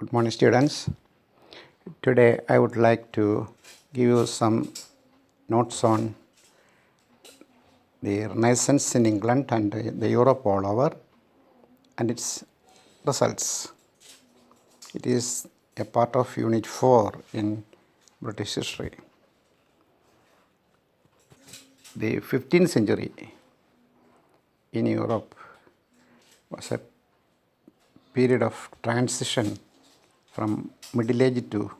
Good morning, students. Today I would like to give you some notes on the Renaissance in England and the Europe all over and its results. It is a part of Unit 4 in British history. The 15th century in Europe was a period of transition from Middle Age to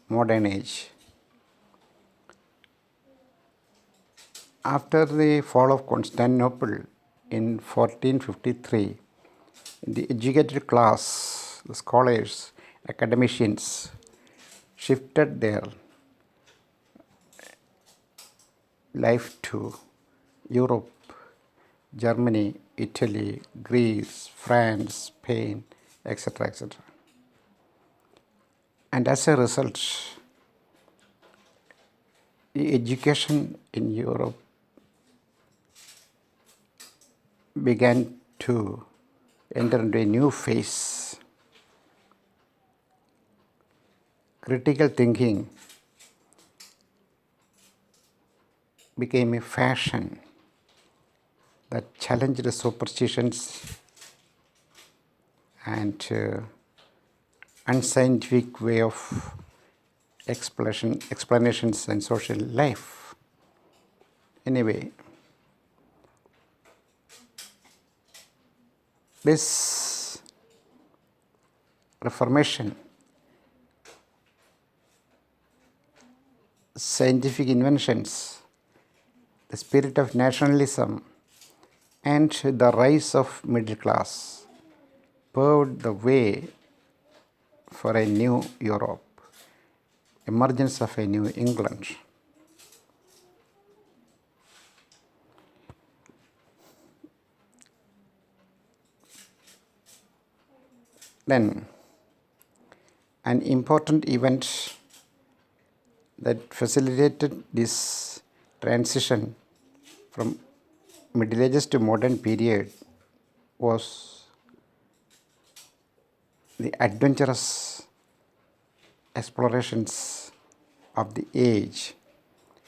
modern age. After the fall of Constantinople in 1453, the educated class, the scholars, academicians, shifted their life to Europe, Germany, Italy, Greece, France, Spain, etc., etc. And as a result, the education in Europe began to enter into a new phase. Critical thinking became a fashion that challenged the superstitions and unscientific way of explanations and social life. Anyway, this Reformation, scientific inventions, the spirit of nationalism, and the rise of middle class paved the way for a new Europe, emergence of a new England. Then, an important event that facilitated this transition from Middle Ages to modern period was the adventurous explorations of the age,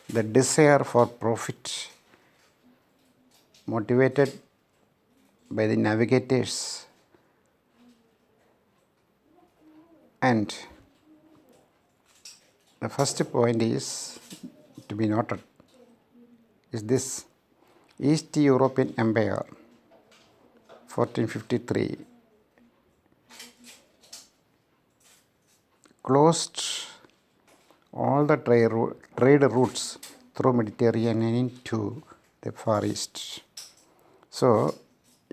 the desire for profit motivated by the navigators, and the first point is to be noted is this: East European Empire, 1453, closed all the trade routes through Mediterranean to the Far East. So,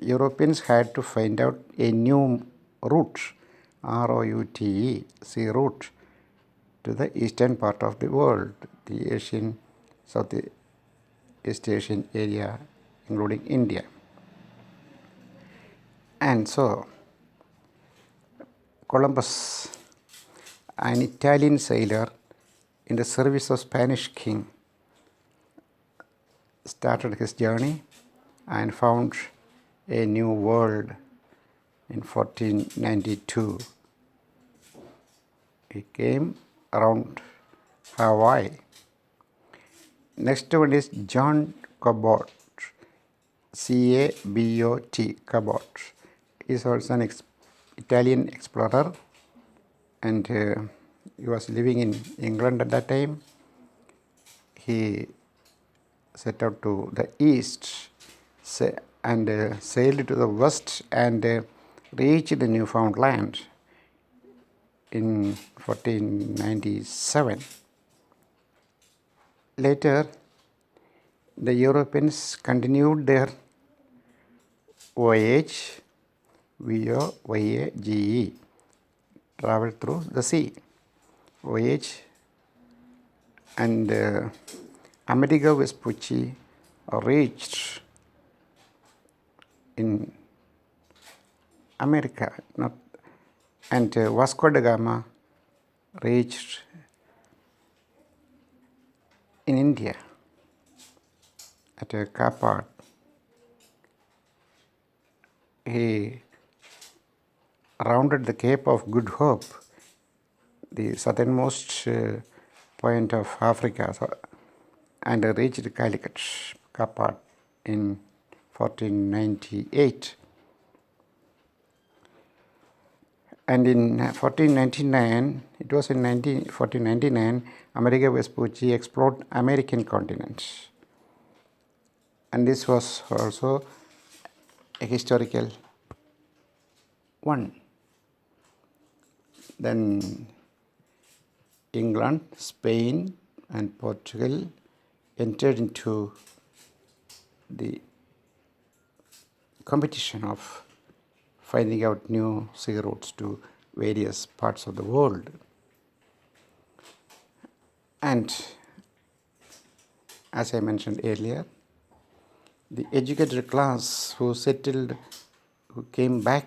Europeans had to find out a new route, route, sea route, to the eastern part of the world, the Asian, Southeast Asian area, including India. And so, Columbus, an Italian sailor in the service of Spanish king, started his journey and found a new world in 1492. He came around Hawaii. Next one is John Cabot, C-A-B-O-T, Cabot. He is also an Italian explorer, and he was living in England at that time. He set out to the east and sailed to the west and reached the Newfoundland in 1497. Later, the Europeans continued their voyage, V-O-Y-A-G-E, traveled through the sea, voyage, and Amerigo Vespucci reached in America, and Vasco da Gama reached in India at Gama-Kapad. He rounded the Cape of Good Hope, the southernmost point of Africa, and reached Calicut, Kapad, in 1498. And in 1499, it was in 1499, Amerigo Vespucci explored American continent. And this was also a historical one. Then England, Spain, and Portugal entered into the competition of finding out new sea routes to various parts of the world. And as I mentioned earlier, the educated class who came back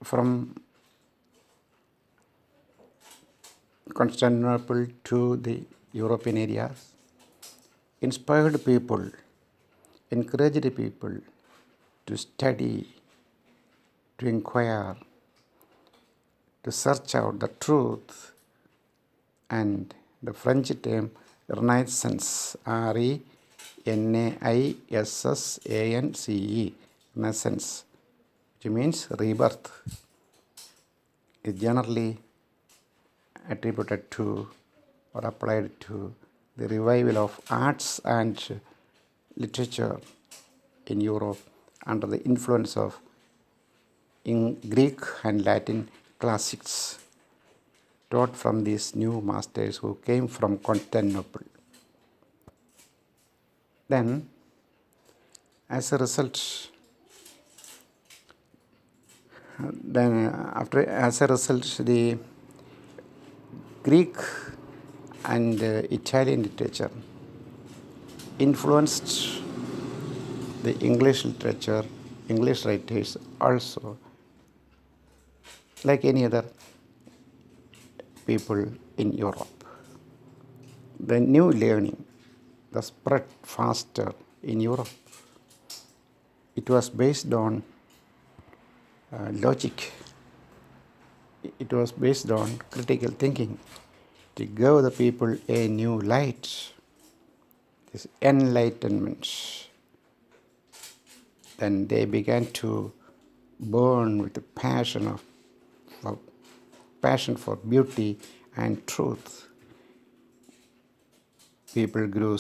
from Constantinople to the European areas, inspired people, encouraged people to study, to inquire, to search out the truth. And the French term Renaissance, Renaissance, Renaissance, which means rebirth, is generally attributed to or applied to the revival of arts and literature in Europe under the influence of Greek and Latin classics taught from these new masters who came from Constantinople. Then, as a result, the Greek and Italian literature influenced the English literature, English writers also, like any other people in Europe. The new learning spread faster in Europe. It was based on logic. It was based on critical thinking to give the people a new light, this enlightenment. Then they began to burn with the passion for beauty and truth. People grew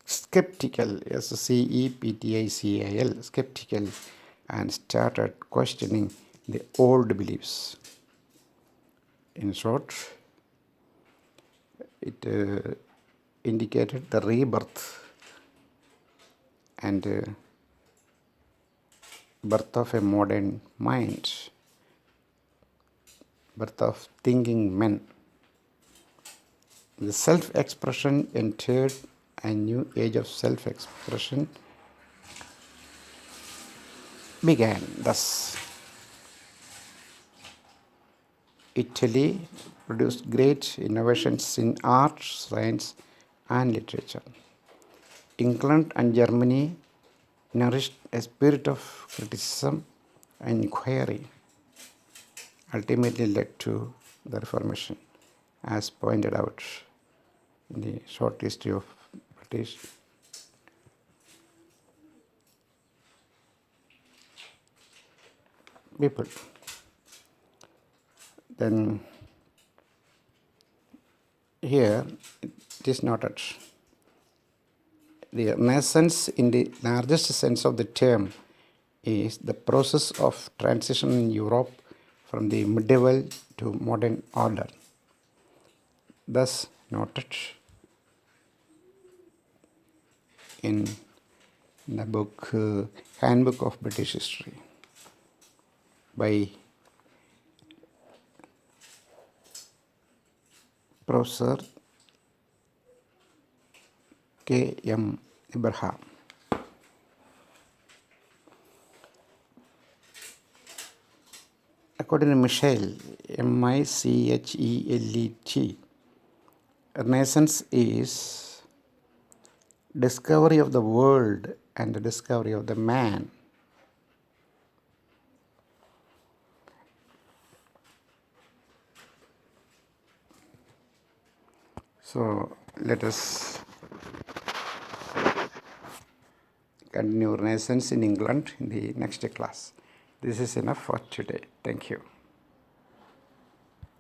skeptical, skeptical, skeptical, and started questioning the old beliefs. In short, it indicated the rebirth and birth of a modern mind, birth of thinking men. The self-expression entered a new age of self-expression began. Thus, Italy produced great innovations in art, science, and literature. England and Germany nourished a spirit of criticism and inquiry, ultimately led to the Reformation, as pointed out in the short history of British people. Then here it is noted, the Renaissance in the largest sense of the term is the process of transition in Europe from the medieval to modern order. Thus noted in the book Handbook of British History by Professor K.M. Abraham. According to Michel, Michelet, Renaissance is discovery of the world and the discovery of the man. So let us continue Renaissance in England in the next class. This is enough for today. Thank you.